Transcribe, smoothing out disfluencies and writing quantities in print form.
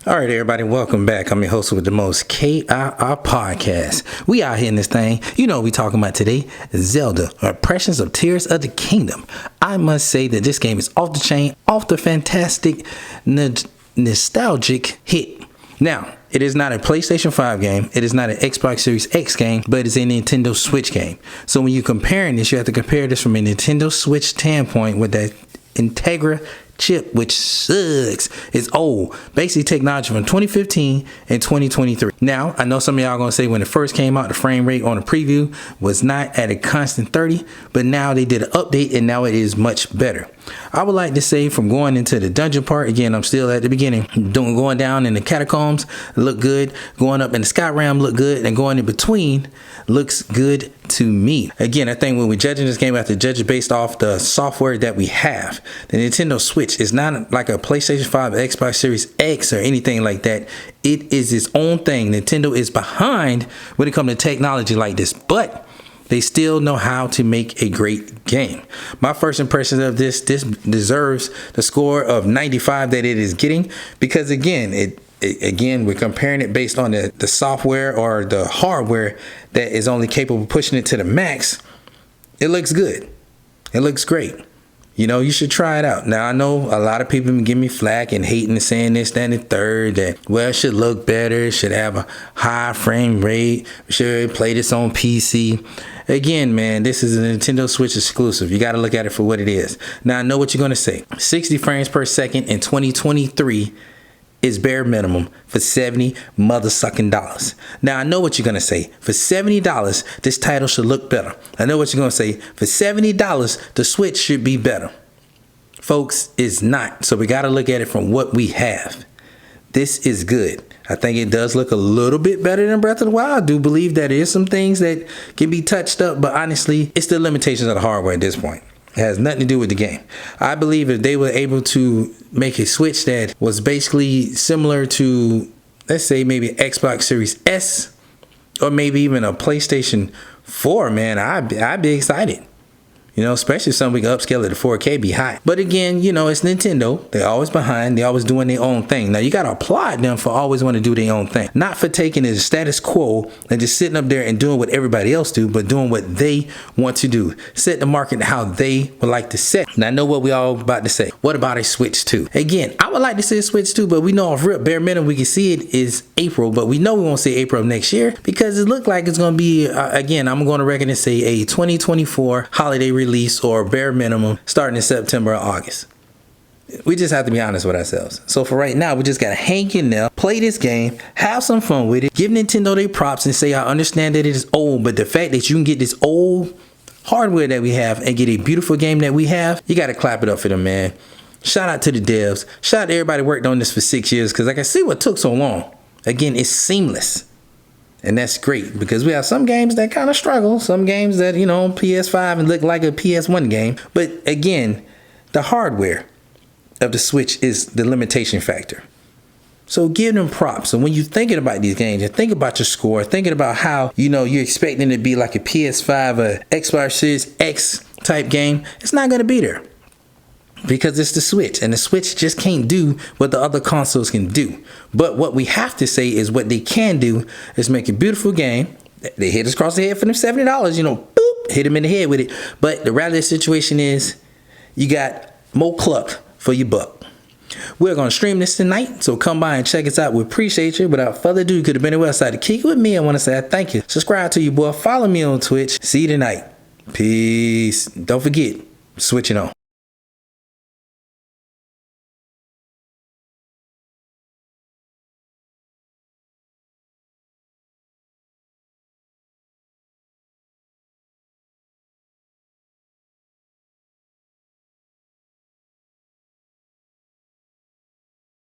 All right, everybody, welcome back. I'm your host with the most, KirPodcast. We out here in this thing. You know what we talking about today. Zelda, Impressions of Tears of the Kingdom. I must say that this game is off the chain, off the fantastic, nostalgic hit. Now, it is not a PlayStation 5 game. It is not an Xbox Series X game, but it's a Nintendo Switch game. So when you're comparing this, you have to compare this from a Nintendo Switch standpoint with that Integra chip, which sucks. It's old. Basically technology from 2015 and 2023. Now, I know some of y'all are going to say when it first came out, the frame rate on the preview was not at a constant 30, but now they did an update and now it is much better. I would like to say from going into the dungeon part, again, I'm still at the beginning, going down in the catacombs look good, going up in the sky realm look good, and going in between looks good to me. Again, I think when we're judging this game, we have to judge it based off the software that we have. The Nintendo Switch is not like a PlayStation 5, Xbox Series X, or anything like that. It is its own thing. Nintendo is behind when it comes to technology like this, but they still know how to make a great game. My first impression of this deserves the score of 95 that it is getting, because again, we're comparing it based on the software or the hardware that is only capable of pushing it to the max. It looks good. It looks great. You know, you should try it out. Now, I know a lot of people been giving me flack and hating and saying this, that, and the third, that, well, it should look better. It should have a high frame rate. We should play this on PC. Again, man, this is a Nintendo Switch exclusive. You got to look at it for what it is. Now, I know what you're going to say. 60 frames per second in 2023 is bare minimum for $70 mother-sucking dollars. Now, I know what you're going to say. For $70, this title should look better. I know what you're going to say. For $70, the Switch should be better. Folks, it's not. So we got to look at it from what we have. This is good. I think it does look a little bit better than Breath of the Wild. I do believe that there is some things that can be touched up, but honestly, it's the limitations of the hardware at this point. It has nothing to do with the game. I believe if they were able to make a Switch that was basically similar to, let's say, maybe Xbox Series S or maybe even a PlayStation 4, man, I'd be excited. You know, especially if something we can upscale it to 4K, be high. But again, you know, it's Nintendo. They're always behind. They're always doing their own thing. Now, you got to applaud them for always want to do their own thing. Not for taking the status quo and just sitting up there and doing what everybody else do, but doing what they want to do. Set the market how they would like to set. Now, I know what we all about to say. What about a Switch 2? Again, I would like to see a Switch 2, but we know off rip, bare minimum, we can see it is April, but we know we won't see April of next year because it looked like it's going to be, again, I'm going to reckon and say a 2024 holiday release or bare minimum starting in September or August. We just have to be honest with ourselves. So for right now, we just got to hang in there, play this game, have some fun with it, give Nintendo their props and say, I understand that it is old, but the fact that you can get this old hardware that we have and get a beautiful game that we have, you got to clap it up for them, man. Shout out to the devs. Shout out to everybody who worked on this for 6 years, because I can see what took so long. Again, it's seamless. And that's great because we have some games that kind of struggle. Some games that, you know, PS5 and look like a PS1 game. But again, the hardware of the Switch is the limitation factor. So give them props. So when you're thinking about these games and think about your score, thinking about how, you know, you're expecting it to be like a PS5 or Xbox Series X type game, it's not going to be there. Because it's the Switch, and the Switch just can't do what the other consoles can do. But what we have to say is what they can do is make a beautiful game. They hit us across the head for them $70, you know, boop, hit them in the head with it. But the reality of the situation is you got more cluck for your buck. We're going to stream this tonight, so come by and check us out. We appreciate you. Without further ado, you could have been anywhere outside to kick it with me. I want to say I thank you. Subscribe to you, boy. Follow me on Twitch. See you tonight. Peace. Don't forget, switching on.